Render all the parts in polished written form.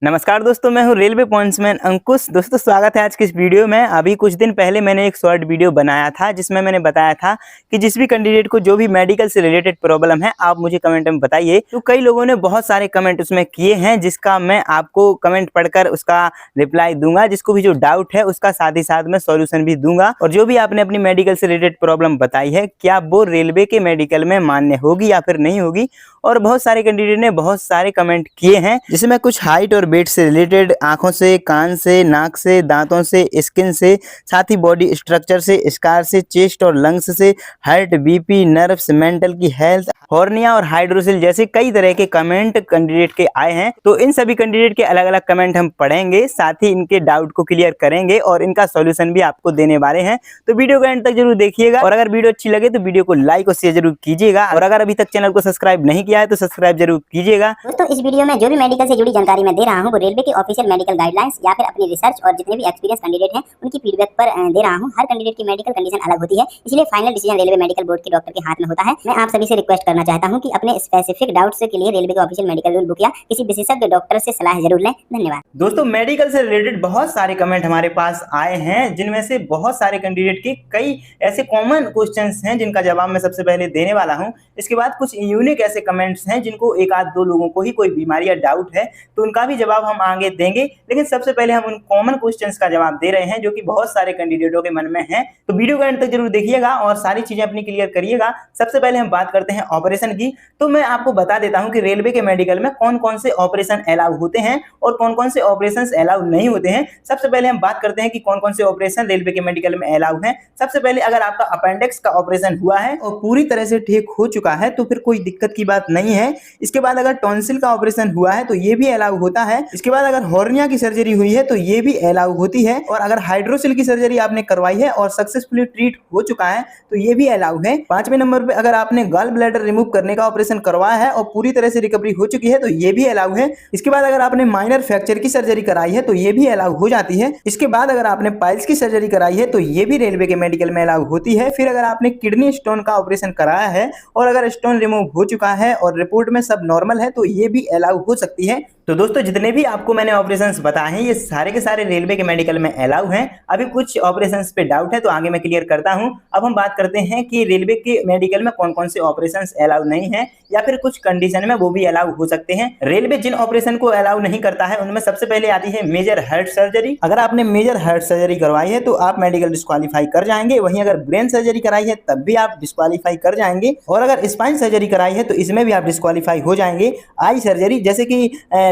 नमस्कार दोस्तों, मैं हूं रेलवे पॉइंट्समैन अंकुश। दोस्तों स्वागत है आज की इस वीडियो में। अभी कुछ दिन पहले मैंने एक शॉर्ट वीडियो बनाया था जिसमें मैंने बताया था कि जिस भी कैंडिडेट को जो भी मेडिकल से रिलेटेड प्रॉब्लम है आप मुझे कमेंट में बताइए। तो कई लोगों ने बहुत सारे कमेंट उसमें किए हैं जिसका मैं आपको कमेंट पढ़कर उसका रिप्लाई दूंगा। जिसको भी जो डाउट है उसका साथ ही साथ मैं सॉल्यूशन भी दूंगा। और जो भी आपने अपनी मेडिकल से रिलेटेड प्रॉब्लम बताई है क्या वो रेलवे के मेडिकल में मान्य होगी या फिर नहीं होगी। और बहुत सारे कैंडिडेट ने बहुत सारे कमेंट किए हैं जिसमें कुछ हाइट और वेट से रिलेटेड, आंखों से, कान से, नाक से, दांतों से, स्किन से, साथ ही बॉडी स्ट्रक्चर से, स्कार से, चेस्ट और लंग्स से, हार्ट, बीपी, नर्व्स, मेंटल की हेल्थ, हॉर्निया और हाइड्रोसिल जैसे कई तरह के कमेंट कैंडिडेट के आए हैं। तो इन सभी कैंडिडेट के अलग अलग कमेंट हम पढ़ेंगे, साथ ही इनके डाउट को क्लियर करेंगे और इनका सॉल्यूशन भी आपको देने वाले हैं। तो वीडियो को एंड तक जरूर देखिएगा और अगर वीडियो अच्छी लगे तो वीडियो को लाइक और शेयर जरूर कीजिएगा। और अगर अभी तक चैनल को सब्सक्राइब नहीं किया है तो सब्सक्राइब जरूर कीजिएगा। दोस्तों इस वीडियो में जो भी मेडिकल से जुड़ी जानकारी मैं दे रहा हूं वो रेलवे की ऑफिशियल मेडिकल गाइडलाइंस या फिर अपनी रिसर्च और जितने भी एक्सपीरियंस कैंडिडेट हैं उनकी फीडबैक पर दे रहा हूं। हर कैंडिडेट की मेडिकल कंडीशन अलग होती है, इसलिए final decision railway medical board के डॉक्टर के हाथ में होता है। मैं आप सभी से रिक्वेस्ट करना चाहता हूं कि अपने स्पेसिफिक डाउट्स के लिए रेलवे के ऑफिशियल मेडिकल रूल बुक या किसी विशेषज्ञ डॉक्टर से सलाह जरूर लें। धन्यवाद। दोस्तों मेडिकल से रिलेटेड बहुत सारे कमेंट हमारे पास आए हैं जिनमें से बहुत सारे कैंडिडेट के कई ऐसे कॉमन क्वेश्चंस हैं जिनका जवाब मैं सबसे पहले देने वाला हूं। इसके बाद कुछ यूनिक ऐसे कमेंट्स हैं जिनको एक आध दो लोगों को ही कोई बीमारी या डाउट है तो उनका भी जवाब हम आगे देंगे। लेकिन सबसे पहले हम उन कॉमन क्वेश्चंस का जवाब दे रहे हैं जो कि बहुत सारे कैंडिडेटों के मन में है। तो वीडियो को एंड तक जरूर देखिएगा और सारी चीजें अपनी क्लियर करिएगा। सबसे पहले हम बात करते हैं ऑपरेशन की। तो मैं आपको बता देता हूं कि रेलवे के मेडिकल में कौन कौन से ऑपरेशन अलाउ होते हैं और कौन कौन से ऑपरेशन अलाउ नहीं होते हैं। सबसे पहले हम बात करते हैं कि कौन कौन से ऑपरेशन रेलवे के मेडिकल में अलाउ हैं। सबसे पहले अगर आपका अपेंडिक्स का ऑपरेशन हुआ है और पूरी तरह से ठीक हो चुका है तो फिर कोई दिक्कत की बात नहीं है। इसके बाद अगर टॉन्सिल का ऑपरेशन हुआ है तो ये भी अलाउ होता है। इसके बाद अगर हॉर्निया की सर्जरी हुई है तो ये भी अलाउ होती है। और अगर हाइड्रोसिल की सर्जरी आपने करवाई है और सक्सेसफुली ट्रीट हो चुका है तो ये भी अलाउ है। 5वें नंबर पे अगर आपने गॉल ब्लैडर रिमूव करने का ऑपरेशन करवाया है और पूरी तरह से रिकवरी हो चुकी है तो ये भी अलाउ है। इसके बाद अगर आपने माइनर फ्रैक्चर की सर्जरी कराई है तो ये भी अलाउ हो जाती है। इसके बाद अगर आपने पाइल्स की सर्जरी कराई है तो ये भी रेलवे के मेडिकल में अलाउ होती है। फिर अगर आपने किडनी स्टोन का ऑपरेशन कराया है और अगर स्टोन रिमूव हो चुका है और रिपोर्ट में सब नॉर्मल है तो ये भी अलाउ हो सकती है। तो दोस्तों जितने भी आपको मैंने ऑपरेशंस बताए हैं ये सारे के सारे रेलवे के मेडिकल में अलाउ हैं। अभी कुछ ऑपरेशंस पे डाउट है तो आगे मैं क्लियर करता हूं। अब हम बात करते हैं कि रेलवे के मेडिकल में कौन कौन से ऑपरेशंस अलाउ नहीं है या फिर कुछ कंडीशन में वो भी अलाउ हो सकते हैं। रेलवे जिन ऑपरेशन को अलाउ नहीं करता है उनमें सबसे पहले आती है मेजर हार्ट सर्जरी। अगर आपने मेजर हार्ट सर्जरी करवाई है तो आप मेडिकल डिस्क्वालीफाई कर जाएंगे। वहीं अगर ब्रेन सर्जरी कराई है तब भी आप डिस्क्वालीफाई कर जाएंगे। और अगर स्पाइन सर्जरी कराई है तो इसमें भी आप डिस्क्वालीफाई हो जाएंगे। आई सर्जरी जैसे कि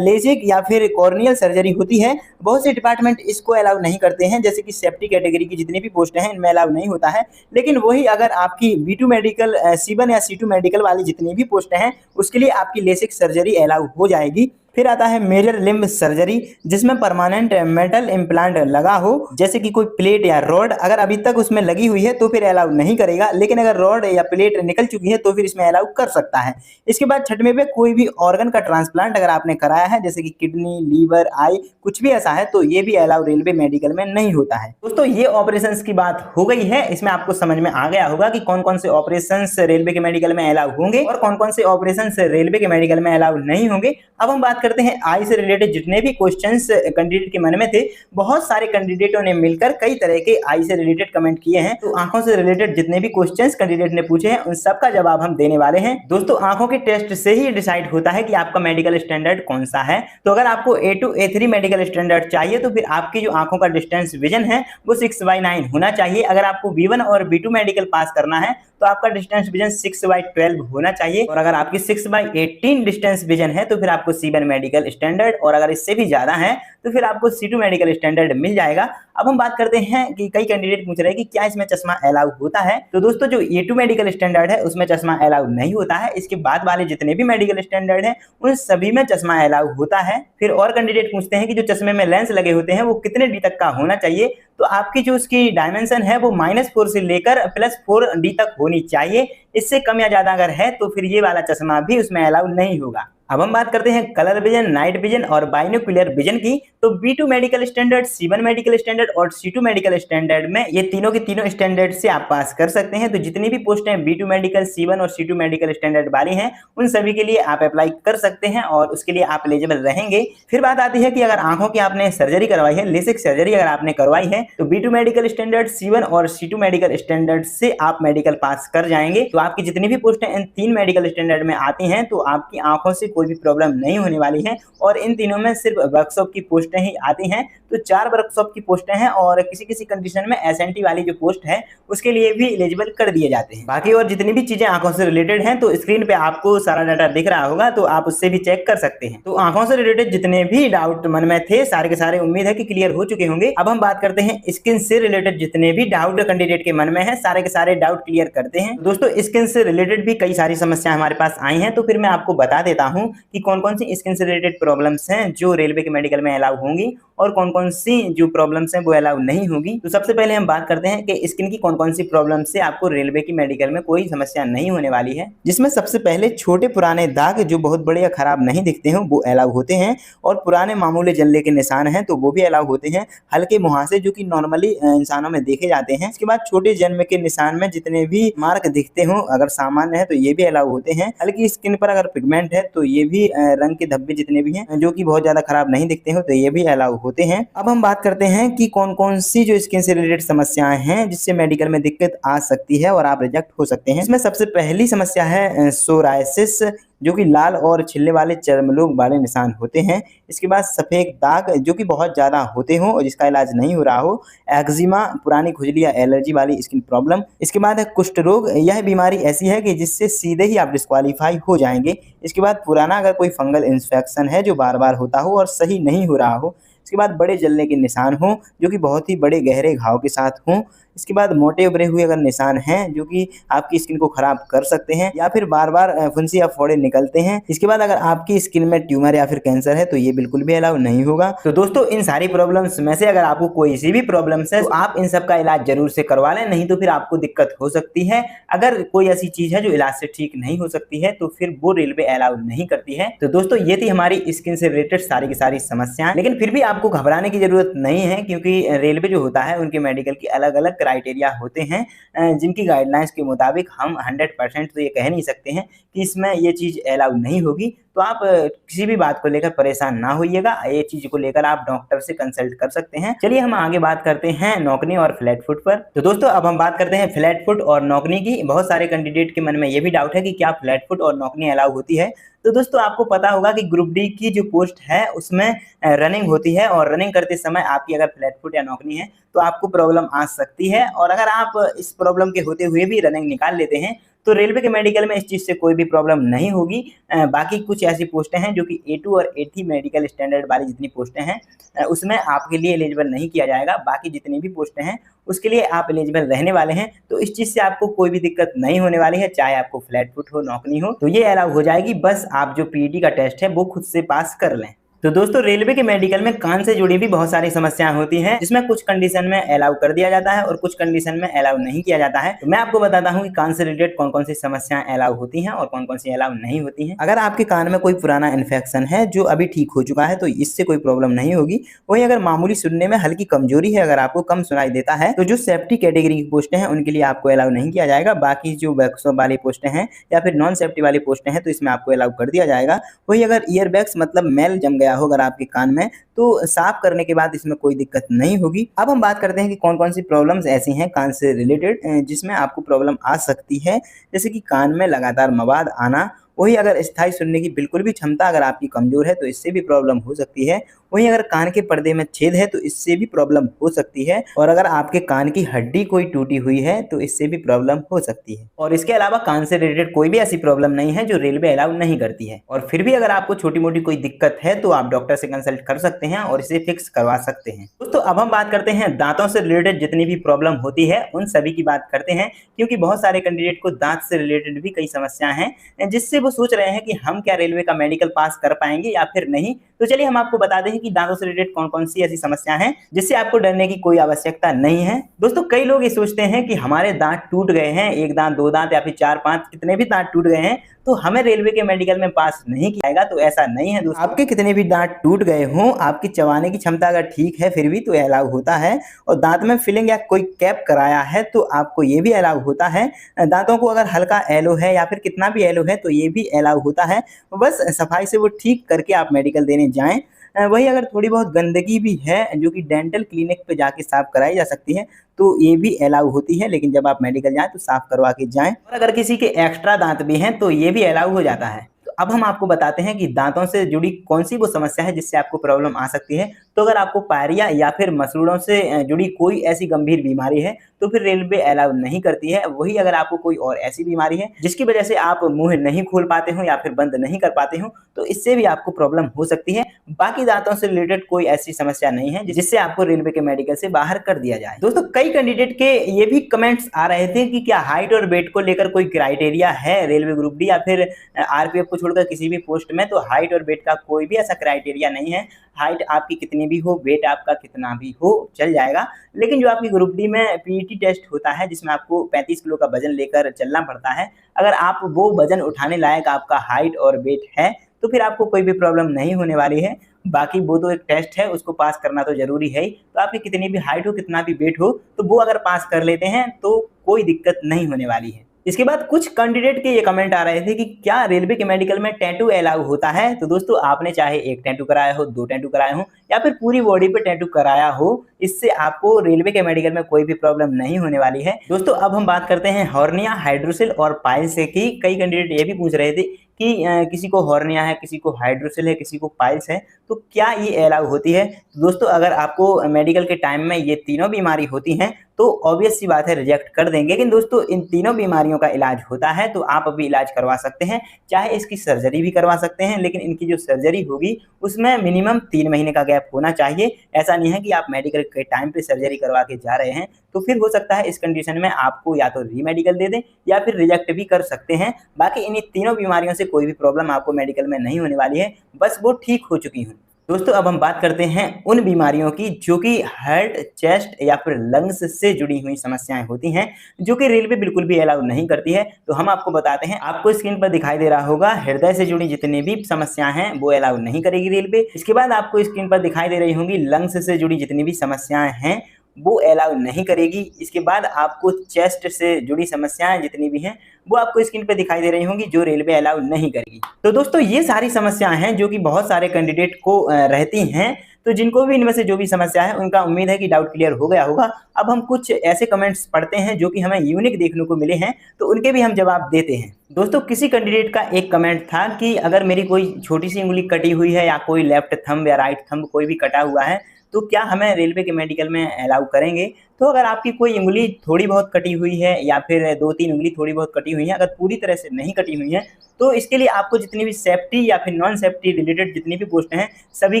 लेजिक या फिर कॉर्नियल सर्जरी होती है, बहुत से डिपार्टमेंट इसको अलाउ नहीं करते हैं। जैसे कि सेफ्टी कैटेगरी की जितनी भी पोस्ट हैं इनमें अलाउ नहीं होता है। लेकिन वही अगर आपकी B2 मेडिकल, C1 या C2 मेडिकल वाली जितनी भी पोस्ट हैं उसके लिए आपकी लेसिक सर्जरी अलाउ हो जाएगी। फिर आता है मेजर लिम्ब सर्जरी जिसमें परमानेंट मेटल इम्प्लांट लगा हो, जैसे कि कोई प्लेट या रॉड अगर अभी तक उसमें लगी हुई है तो फिर अलाउ नहीं करेगा। लेकिन अगर रॉड या प्लेट निकल चुकी है तो फिर इसमें अलाउ कर सकता है। इसके बाद 6वें पे कोई भी ऑर्गन का ट्रांसप्लांट अगर आपने कराया है जैसे कि किडनी, लीवर, आई कुछ भी ऐसा है तो ये भी अलाउ रेलवे मेडिकल में नहीं होता है। दोस्तों ये ऑपरेशंस की बात हो गई है। इसमें आपको समझ में आ गया होगा कि कौन कौन से ऑपरेशंस रेलवे के मेडिकल में अलाउ होंगे और कौन कौन से ऑपरेशंस रेलवे के मेडिकल में अलाउ नहीं होंगे। अब हम बात करते हैं आई से रिलेटेड जितने भी क्वेश्चंस कैंडिडेट के मन में थे। बहुत सारे कैंडिडेटों ने मिलकर कई तरह के आई से रिलेटेड कमेंट किए हैं। तो आंखों से रिलेटेड जितने भी क्वेश्चंस कैंडिडेट ने पूछे हैं उन सब का जवाब हम देने वाले हैं। दोस्तों आंखों के टेस्ट से ही डिसाइड होता है कि आपका मेडिकल स्टैंडर्ड कौन सा है। तो अगर आपको A2 A3 मेडिकल स्टैंडर्ड चाहिए तो फिर आपकी जो आंखों का डिस्टेंस विजन है वो 6/9 होना चाहिए। अगर आपको B1 और B2 मेडिकल पास करना है तो आपका डिस्टेंस विजन 6/12 होना चाहिए। और अगर आपकी 6/18 डिस्टेंस विजन है तो फिर आपको C1 मेडिकल स्टैंडर्ड, और अगर इससे भी ज्यादा है तो फिर आपको C2 मेडिकल स्टैंडर्ड मिल जाएगा। अब हम बात करते हैं कि कई कैंडिडेट पूछ रहे हैं कि क्या इसमें चश्मा अलाउ होता है। तो दोस्तों जो A2 मेडिकल स्टैंडर्ड है उसमें चश्मा अलाउ नहीं होता है। इसके बाद वाले जितने भी मेडिकल स्टैंडर्ड है उन सभी में चश्मा अलाउ होता है। फिर और कैंडिडेट पूछते हैं कि जो चश्मे में लेंस लगे होते हैं वो कितने D तक का होना चाहिए। तो आपकी जो उसकी डायमेंशन है वो -4 से लेकर +4D तक होनी चाहिए। इससे कम या ज्यादा अगर है तो फिर ये वाला चश्मा भी उसमें अलाउ नहीं होगा। अब हम बात करते हैं कलर विजन, नाइट विजन और बाइनोकुलर विजन की। तो B2 medical standard, C1 medical standard और C2 मेडिकल स्टैंडर्ड में ये तीनों के तीनों स्टैंडर्ड से आप पास कर सकते हैं। तो जितनी भी पोस्टें B2 मेडिकल, C1 और C2 मेडिकल स्टैंडर्ड वाली हैं, उन सभी के लिए आप अप्लाई कर सकते हैं और उसके लिए आप एलिजिबल रहेंगे। फिर बात आती है कि अगर आंखों की आपने सर्जरी करवाई है, लेसिक सर्जरी अगर आपने करवाई है, तो B2 मेडिकल स्टैंडर्ड, C1 और C2 मेडिकल स्टैंडर्ड से आप मेडिकल पास कर जाएंगे। तो आपकी जितनी भी पोस्टें इन 3 मेडिकल स्टैंडर्ड में आती हैं, तो आपकी आंखों से कोई भी प्रॉब्लम नहीं होने वाली है। और इन तीनों में सिर्फ वर्कशॉप की पोस्टें ही आती हैं। तो 4 वर्कशॉप की पोस्टें हैं और किसी किसी कंडीशन में एसएनटी वाली जो पोस्ट है उसके लिए भी एलिजिबल कर दिए जाते हैं। बाकी और जितनी भी चीजें आंखों से रिलेटेड हैं, तो स्क्रीन पे आपको सारा डाटा दिख रहा होगा, तो आप उससे भी चेक कर सकते हैं। तो आंखों से रिलेटेड जितने भी डाउट मन में थे, सारे के सारे उम्मीद है कि क्लियर हो चुके होंगे। अब हम बात करते हैं स्किन से रिलेटेड जितने भी डाउट कैंडिडेट के मन में है, सारे के सारे डाउट क्लियर करते हैं। दोस्तों, स्किन से रिलेटेड भी कई सारी समस्याएं हमारे पास आई हैं, तो फिर मैं आपको बता देता हूं कि कौन कौन सी स्किन से रिलेटेड प्रॉब्लम्स हैं जो रेलवे के मेडिकल में अलाउ होंगी और कौन कौन सी जो प्रॉब्लम्स हैं वो अलाउ नहीं होगी। तो सबसे पहले हम बात करते हैं कि स्किन की कौन कौन सी प्रॉब्लम से आपको रेलवे की मेडिकल में कोई समस्या नहीं होने वाली है। जिसमें सबसे पहले छोटे पुराने दाग जो बहुत बड़े या खराब नहीं दिखते हैं वो अलाउ होते हैं, और पुराने मामूली जलने के निशान हैं तो वो भी अलाउ होते हैं। हल्के मुहासे जो कि नॉर्मली इंसानों में देखे जाते हैं। इसके बाद छोटे जन्म के निशान में जितने भी मार्क दिखते हो अगर सामान्य है तो ये भी अलाउ होते हैं। हल्की स्किन पर अगर पिगमेंट है तो ये भी रंग के धब्बे जितने भी हैं जो कि बहुत ज्यादा खराब नहीं दिखते हो तो ये भी अलाउ होते हैं। अब हम बात करते हैं कि कौन कौन सी जो स्किन से रिलेटेड समस्याएं हैं जिससे मेडिकल में दिक्कत आ सकती है और आप रिजेक्ट हो सकते हैं। इसमें सबसे पहली समस्या है सोरायसिस, जो कि लाल और छिलने वाले चर्मरोग वाले निशान होते हैं। इसके बाद सफेद दाग जो कि बहुत ज्यादा होते हो और जिसका इलाज नहीं हो रहा हो। एक्जिमा, पुरानी खुजली या एलर्जी वाली स्किन प्रॉब्लम। इसके बाद है कुष्ठ रोग। यह बीमारी ऐसी है कि जिससे सीधे ही आप डिस्क्वालीफाई हो जाएंगे। इसके बाद पुराना अगर कोई फंगल इन्फेक्शन है जो बार बार होता हो और सही नहीं हो रहा हो। इसके बाद बड़े जलने के निशान हो जो कि बहुत ही बड़े गहरे घाव के साथ हों। इसके बाद मोटे उभरे हुए अगर निशान हैं जो कि आपकी स्किन को खराब कर सकते हैं, या फिर बार बार फुंसी या फोड़े निकलते हैं। इसके बाद अगर आपकी स्किन में ट्यूमर या फिर कैंसर है तो ये बिल्कुल भी अलाउ नहीं होगा। तो दोस्तों, इन सारी प्रॉब्लम्स में से अगर आपको कोई सी भी प्रॉब्लम्स है तो आप इन सब का इलाज जरूर से करवा लें, नहीं तो फिर आपको दिक्कत हो सकती है। अगर कोई ऐसी चीज है जो इलाज से ठीक नहीं हो सकती है तो फिर वो रेलवे अलाउ नहीं करती है। तो दोस्तों, ये थी हमारी स्किन से रिलेटेड सारी की सारी समस्याएं। लेकिन फिर भी आपको घबराने की जरूरत नहीं है, क्योंकि रेलवे जो होता है उनके मेडिकल की अलग अलग क्राइटेरिया होते हैं जिनकी गाइडलाइंस के मुताबिक हम 100% तो ये कह नहीं सकते हैं कि इसमें ये चीज अलाउ नहीं होगी। तो आप किसी भी बात को लेकर परेशान ना होइएगा, ये चीज को लेकर आप डॉक्टर से कंसल्ट कर सकते हैं। चलिए हम आगे बात करते हैं नौकनी और फ्लैट फुट पर। तो दोस्तों, अब हम बात करते हैं फ्लैट फुट और नौकनी की। बहुत सारे कैंडिडेट के मन में ये भी डाउट है कि क्या फ्लैट फुट और नौकनी अलाउ होती है। तो दोस्तों, आपको पता होगा कि ग्रुप डी की जो पोस्ट है उसमें रनिंग होती है, और रनिंग करते समय आपकी अगर फ्लैट फुट या नौकनी है तो आपको प्रॉब्लम आ सकती है। और अगर आप इस प्रॉब्लम के होते हुए भी रनिंग निकाल लेते हैं तो रेलवे के मेडिकल में इस चीज से कोई भी प्रॉब्लम नहीं होगी। बाकी कुछ ऐसी पोस्टें हैं जो कि A2 और A3 मेडिकल स्टैंडर्ड वाली जितनी पोस्टें हैं उसमें आपके लिए एलिजिबल नहीं किया जाएगा। बाकी जितनी भी पोस्टें हैं उसके लिए आप एलिजिबल रहने वाले हैं। तो इस चीज से आपको कोई भी दिक्कत नहीं होने वाली है, चाहे आपको फ्लैट फुट हो, नौकनी हो, तो ये अलाउ हो जाएगी। बस आप जो PET का टेस्ट है वो खुद से पास कर लें। तो दोस्तों, रेलवे के मेडिकल में कान से जुड़ी भी बहुत सारी समस्याएं होती हैं, जिसमें कुछ कंडीशन में अलाउ कर दिया जाता है और कुछ कंडीशन में अलाउ नहीं किया जाता है। तो मैं आपको बताता हूं कि कान से रिलेटेड कौन कौन सी समस्याएं अलाउ होती हैं और कौन कौन सी अलाउ नहीं होती हैं। अगर आपके कान में कोई पुराना इन्फेक्शन है जो अभी ठीक हो चुका है तो इससे कोई प्रॉब्लम नहीं होगी। वही अगर मामूली सुनने में हल्की कमजोरी है, अगर आपको कम सुनाई देता है, तो जो सेफ्टी कैटेगरी की पोस्टें हैं उनके लिए आपको अलाउ नहीं किया जाएगा। बाकी जो वर्कशॉप वाली पोस्टें हैं या फिर नॉन सेफ्टी वाली पोस्टें हैं तो इसमें आपको अलाउ कर दिया जाएगा। वही अगर ईयरबैग्स मतलब मैल जम गया हो अगर आपके कान में, तो साफ करने के बाद इसमें कोई दिक्कत नहीं होगी। अब हम बात करते हैं कि कौन कौन सी प्रॉब्लम्स ऐसी हैं कान से रिलेटेड जिसमें आपको प्रॉब्लम आ सकती है। जैसे कि कान में लगातार मवाद आना। वही अगर स्थायी सुनने की बिल्कुल भी क्षमता अगर आपकी कमजोर है तो इससे भी प्रॉब्लम हो सकती है। वहीं अगर कान के पर्दे में छेद है तो इससे भी प्रॉब्लम हो सकती है। और अगर आपके कान की हड्डी कोई टूटी हुई है तो इससे भी प्रॉब्लम हो सकती है। और इसके अलावा कान से रिलेटेड कोई भी ऐसी प्रॉब्लम नहीं है जो रेलवे अलाउ नहीं करती है। और फिर भी अगर आपको छोटी मोटी कोई दिक्कत है तो आप डॉक्टर से कंसल्ट कर सकते हैं और इसे फिक्स करवा सकते हैं। दोस्तों, अब हम बात करते हैं दांतों से रिलेटेड जितनी भी प्रॉब्लम होती है उन सभी की बात करते हैं, क्योंकि बहुत सारे कैंडिडेट को दांत से रिलेटेड भी कई समस्याएं हैं जिससे वो सोच रहे हैं कि हम क्या रेलवे का मेडिकल पास कर पाएंगे या फिर नहीं। तो चलिए हम आपको बता दें कि दांतों से रिलेटेड कौन कौन सी ऐसी समस्या हैं जिससे आपको डरने की कोई आवश्यकता नहीं है। दोस्तों, कई लोग ये सोचते हैं कि हमारे दांत टूट गए हैं, एक दांत, दो दांत या फिर 4-5 कितने भी दांत टूट गए हैं तो हमें रेलवे के मेडिकल में पास नहीं किया जाएगा। तो ऐसा नहीं है दोस्तों, आपके कितने भी दांत टूट गए हों, आपकी चबाने की क्षमता अगर ठीक है फिर भी तो अलाउ होता है। और दांत में फिलिंग या कोई कैप कराया है तो आपको ये भी अलाउ होता है। दांतों को अगर हल्का एलो है या फिर कितना भी एलो है तो ये भी अलाउ होता है। बस सफाई से वो ठीक करके आप मेडिकल देने जाएं। वही अगर थोड़ी बहुत गंदगी भी है जो कि डेंटल क्लिनिक पे जाके साफ कराई जा सकती है तो ये भी अलाउ होती है, लेकिन जब आप मेडिकल जाएं तो साफ करवा के जाएं। और अगर किसी के एक्स्ट्रा दांत भी हैं तो ये भी अलाउ हो जाता है। तो अब हम आपको बताते हैं कि दांतों से जुड़ी कौन सी वो समस्या है जिससे आपको प्रॉब्लम आ सकती है। तो अगर आपको पायरिया या फिर मसूड़ों से जुड़ी कोई ऐसी गंभीर बीमारी है तो फिर रेलवे अलाउ नहीं करती है। वही अगर आपको कोई और ऐसी बीमारी है जिसकी वजह से आप मुंह नहीं खोल पाते हो या फिर बंद नहीं कर पाते हो तो इससे भी आपको प्रॉब्लम हो सकती है। बाकी दांतों से रिलेटेड कोई ऐसी समस्या नहीं है जिससे आपको रेलवे के मेडिकल से बाहर कर दिया जाए। दोस्तों कई कैंडिडेट के ये भी कमेंट्स आ रहे थे कि क्या हाइट और वेट को लेकर कोई क्राइटेरिया है रेलवे ग्रुप डी या फिर आरपीएफ को छोड़कर किसी भी पोस्ट में। तो हाइट और वेट का कोई भी ऐसा क्राइटेरिया नहीं है। हाइट आपकी कितनी भी हो, वेट आपका कितना भी हो, चल जाएगा। लेकिन जो आपकी ग्रुप डी में पीईटी टेस्ट होता है जिसमें आपको 35 किलो का वजन लेकर चलना पड़ता है, अगर आप वो वजन उठाने लायक आपका हाइट और वेट है तो फिर आपको कोई भी प्रॉब्लम नहीं होने वाली है। बाकी वो तो एक टेस्ट है, उसको पास करना तो जरूरी है ही। तो आपकी कितनी भी हाइट हो, कितना भी वेट हो, तो वो अगर पास कर लेते हैं तो कोई दिक्कत नहीं होने वाली है। इसके बाद कुछ कैंडिडेट के ये कमेंट आ रहे थे कि क्या रेलवे के मेडिकल में टैटू अलाउ होता है। तो दोस्तों आपने चाहे एक टैटू कराया हो, 2 टैटू कराए हो या फिर पूरी बॉडी पे टैटू कराया हो, इससे आपको रेलवे के मेडिकल में कोई भी प्रॉब्लम नहीं होने वाली है। दोस्तों अब हम बात करते हैं हॉर्निया, हाइड्रोसिल और पाइल्स की। कई कैंडिडेट ये भी पूछ रहे थे कि किसी को हॉर्निया है, किसी को हाइड्रोसिल है, किसी को पाइल्स है, तो क्या ये अलाउ होती है। तो दोस्तों अगर आपको मेडिकल के टाइम में ये तीनों बीमारी होती हैं तो ऑब्वियस सी बात है रिजेक्ट कर देंगे। लेकिन दोस्तों इन तीनों बीमारियों का इलाज होता है तो आप अभी इलाज करवा सकते हैं, चाहे इसकी सर्जरी भी करवा सकते हैं। लेकिन इनकी जो सर्जरी होगी उसमें मिनिमम 3 महीने का गैप होना चाहिए। ऐसा नहीं है कि आप मेडिकल के टाइम पे सर्जरी करवा के जा रहे हैं तो फिर हो सकता है इस कंडीशन में आपको या तो रीमेडिकल दे दें या फिर रिजेक्ट भी कर सकते हैं। बाकी इन तीनों बीमारियों से कोई भी प्रॉब्लम आपको मेडिकल में नहीं होने वाली है, बस वो ठीक हो चुकी हूँ। दोस्तों अब हम बात करते हैं उन बीमारियों की जो कि हार्ट, चेस्ट या फिर लंग्स से जुड़ी हुई समस्याएं होती हैं जो कि रेलवे बिल्कुल भी अलाउ नहीं करती है। तो हम आपको बताते हैं, आपको स्क्रीन पर दिखाई दे रहा होगा हृदय से जुड़ी जितनी भी समस्याएं हैं वो अलाउ नहीं करेगी रेलवे। इसके बाद आपको स्क्रीन पर दिखाई दे रही होंगी लंग्स से जुड़ी जितनी भी समस्याएं हैं वो अलाउ नहीं करेगी। इसके बाद आपको चेस्ट से जुड़ी समस्याएं जितनी भी हैं वो आपको स्क्रीन पे दिखाई दे रही होंगी जो रेलवे अलाउ नहीं करेगी। तो दोस्तों ये सारी समस्याएं हैं जो कि बहुत सारे कैंडिडेट को रहती हैं। तो जिनको भी इनमें से जो भी समस्या है उनका उम्मीद है कि डाउट क्लियर हो गया होगा। अब हम कुछ ऐसे कमेंट्स पढ़ते हैं जो कि हमें यूनिक देखने को मिले हैं तो उनके भी हम जवाब देते हैं। दोस्तों किसी कैंडिडेट का एक कमेंट था कि अगर मेरी कोई छोटी सी उंगली कटी हुई है या कोई लेफ्ट थंब या राइट थंब कोई भी कटा हुआ है तो क्या हमें रेलवे के मेडिकल में अलाउ करेंगे। तो अगर आपकी कोई उंगली थोड़ी बहुत कटी हुई है या फिर 2-3 उंगली थोड़ी बहुत कटी हुई है, अगर पूरी तरह से नहीं कटी हुई है तो इसके लिए आपको जितनी भी सेफ्टी या फिर नॉन सेफ्टी रिलेटेड जितनी भी पोस्ट हैं सभी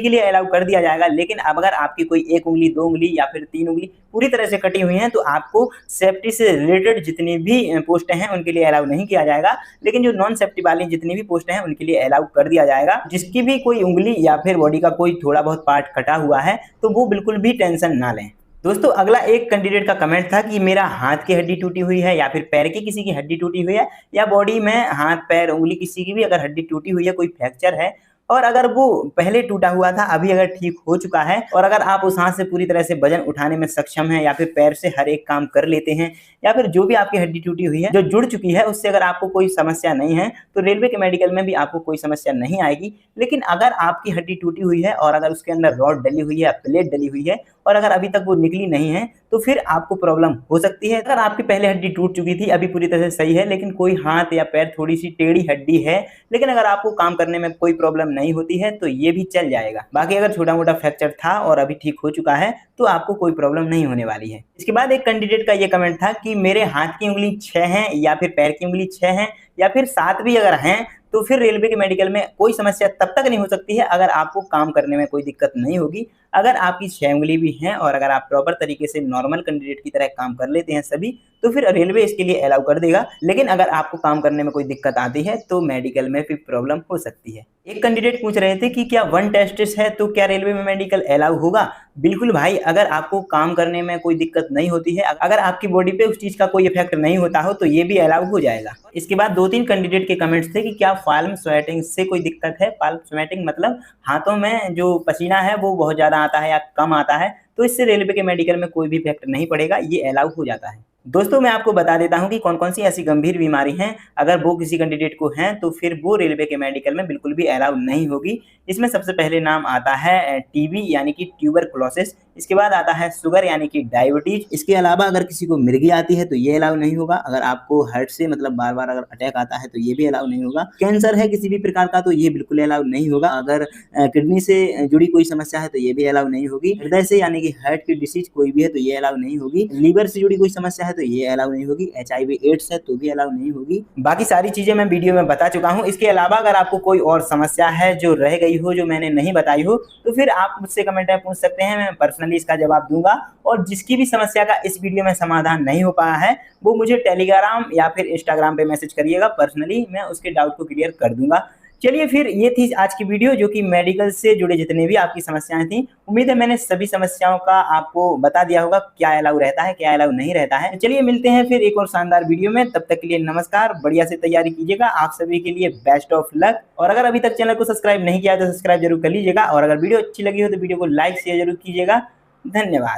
के लिए अलाउ कर दिया जाएगा। लेकिन अब अगर आपकी कोई 1 उंगली, 2 उंगली या फिर 3 उंगली पूरी तरह से कटी हुई हैं तो आपको सेफ्टी से रिलेटेड जितनी भी पोस्टें हैं उनके लिए अलाउ नहीं किया जाएगा। लेकिन जो नॉन सेफ्टी वाली जितनी भी पोस्टें हैं उनके लिए अलाउ कर दिया जाएगा। जिसकी भी कोई उंगली या फिर बॉडी का कोई थोड़ा बहुत पार्ट कटा हुआ है तो वो बिल्कुल भी टेंशन ना लें। दोस्तों अगला एक कैंडिडेट का कमेंट था कि मेरा हाथ की हड्डी टूटी हुई है या फिर पैर की किसी की हड्डी टूटी हुई है या बॉडी में हाथ, पैर, उंगली किसी की भी अगर हड्डी टूटी हुई है, कोई फ्रैक्चर है और अगर वो पहले टूटा हुआ था अभी अगर ठीक हो चुका है और अगर आप उस हाथ से पूरी तरह से वजन उठाने में सक्षम हैं या फिर पैर से हर एक काम कर लेते हैं या फिर जो भी आपकी हड्डी टूटी हुई है जो जुड़ चुकी है उससे अगर आपको कोई समस्या नहीं है तो रेलवे के मेडिकल में भी आपको कोई समस्या नहीं आएगी। लेकिन अगर आपकी हड्डी टूटी हुई है और अगर उसके अंदर रॉड डली हुई है, प्लेट डली हुई है और अगर अभी तक वो निकली नहीं है तो फिर आपको प्रॉब्लम हो सकती है। अगर आपकी पहले हड्डी टूट चुकी थी, अभी पूरी तरह से सही है, लेकिन कोई हाथ या पैर थोड़ी सी टेढ़ी हड्डी है, लेकिन अगर आपको काम करने में कोई प्रॉब्लम नहीं होती है तो ये भी चल जाएगा। बाकी अगर छोटा मोटा फ्रैक्चर था और अभी ठीक हो चुका है तो आपको कोई प्रॉब्लम नहीं होने वाली है। इसके बाद एक कैंडिडेट का ये कमेंट था कि मेरे हाथ की उंगली 6 है या फिर पैर की उंगली 6 है या फिर 7 भी अगर हैं तो फिर रेलवे के मेडिकल में कोई समस्या तब तक नहीं हो सकती है अगर आपको काम करने में कोई दिक्कत नहीं होगी। अगर आपकी 6 उंगली भी हैं और अगर आप प्रॉपर तरीके से नॉर्मल कैंडिडेट की तरह काम कर लेते हैं सभी तो फिर रेलवे इसके लिए अलाउ कर देगा। लेकिन अगर आपको काम करने में कोई दिक्कत आती है तो मेडिकल में फिर प्रॉब्लम हो सकती है। एक कैंडिडेट पूछ रहे थे कि क्या 1 टेस्टिस है तो क्या रेलवे में मेडिकल अलाउ होगा। बिल्कुल भाई, अगर आपको काम करने में कोई दिक्कत नहीं होती है, अगर आपकी बॉडी पे उस चीज़ का कोई इफ़ेक्ट नहीं होता हो, तो ये भी अलाउ हो जाएगा। इसके बाद 2-3 कैंडिडेट के कमेंट्स थे कि क्या पाल्म स्वेटिंग से कोई दिक्कत है? पाल्म स्वेटिंग मतलब हाथों में जो पसीना है वो बहुत ज़्यादा आता है या कम आता है, तो इससे रेलवे के मेडिकल में कोई भी इफ़ेक्ट नहीं पड़ेगा, ये अलाउ हो जाता है। दोस्तों, मैं आपको बता देता हूँ कि कौन-कौन सी ऐसी गंभीर बीमारी हैं, अगर वो किसी कैंडिडेट को हैं, तो फिर वो रेलवे के मेडिकल में बिल्कुल भी अलाउ नहीं होगी। इसमें सबसे पहले नाम आता है टीबी यानी कि ट्यूबरकुलोसिस, इसके बाद आता है शुगर यानी कि डायबिटीज। इसके अलावा अगर किसी को मिर्गी आती है तो ये अलाउ नहीं होगा। अगर आपको हार्ट से मतलब बार-बार अगर अटैक आता है तो ये भी अलाउ नहीं होगा। कैंसर है किसी भी प्रकार का तो ये बिल्कुल अलाउ नहीं होगा। अगर किडनी से जुड़ी कोई समस्या है तो ये भी अलाउ नहीं होगी। हृदय से यानी कि हार्ट की डिसीज कोई भी है तो ये अलाउ नहीं होगी। लीवर से जुड़ी कोई समस्या है तो ये अलाउ नहीं होगी। एचआईवी एड्स है तो भी अलाउ नहीं होगी। बाकी सारी चीजें मैं वीडियो में बता चुका हूँ। इसके अलावा अगर आपको कोई और समस्या है जो रह गई हो, जो मैंने नहीं बताई हो, तो फिर आप मुझसे कमेंट में पूछ सकते हैं, मैं पर्सनली इसका जवाब दूंगा। और जिसकी भी समस्या का इस वीडियो में समाधान नहीं हो पाया है, वो मुझे टेलीग्राम या फिर इंस्टाग्राम पे मैसेज करिएगा, पर्सनली मैं उसके डाउट को क्लियर कर दूंगा। चलिए फिर, ये थी आज की वीडियो जो कि मेडिकल से जुड़े जितने भी आपकी समस्याएं थी। उम्मीद है मैंने सभी समस्याओं का आपको बता दिया होगा, क्या अलाउ रहता है, क्या अलाउ नहीं रहता है। चलिए मिलते हैं फिर एक और शानदार वीडियो में, तब तक के लिए नमस्कार, बढ़िया से तैयारी कीजिएगा। आप सभी के लिए बेस्ट ऑफ लक। और अगर अभी तक चैनल को सब्सक्राइब नहीं किया तो सब्सक्राइब जरूर कर लीजिएगा, और अगर वीडियो अच्छी लगी हो तो वीडियो को लाइक शेयर जरूर कीजिएगा। धन्यवाद।